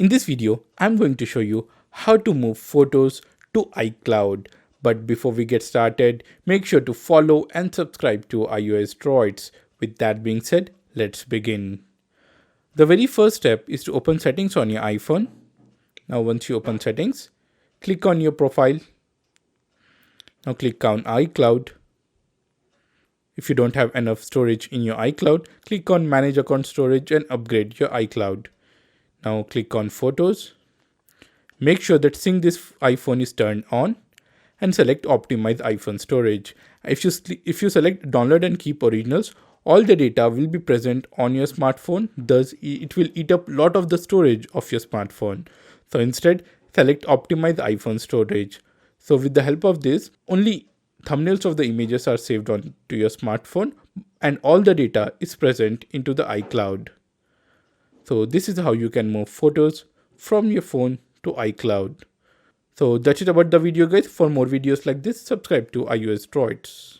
In this video, I'm going to show you how to move photos to iCloud. But before we get started, make sure to follow and subscribe to iOS Droids. With that being said, let's begin. The very first step is to open settings on your iPhone. Now once you open settings, click on your profile. Now click on iCloud. If you don't have enough storage in your iCloud, click on Manage Account Storage and upgrade your iCloud. Now click on Photos. Make sure that Sync this iPhone is turned on and select Optimize iPhone Storage. If you select Download and Keep Originals, all the data will be present on your smartphone. Thus, it will eat up a lot of the storage of your smartphone. So instead, select Optimize iPhone Storage. So with the help of this, only thumbnails of the images are saved onto your smartphone and all the data is present into the iCloud. So this is how you can move photos from your phone to iCloud. So that's it about the video guys. For more videos like this, subscribe to iOS Droids.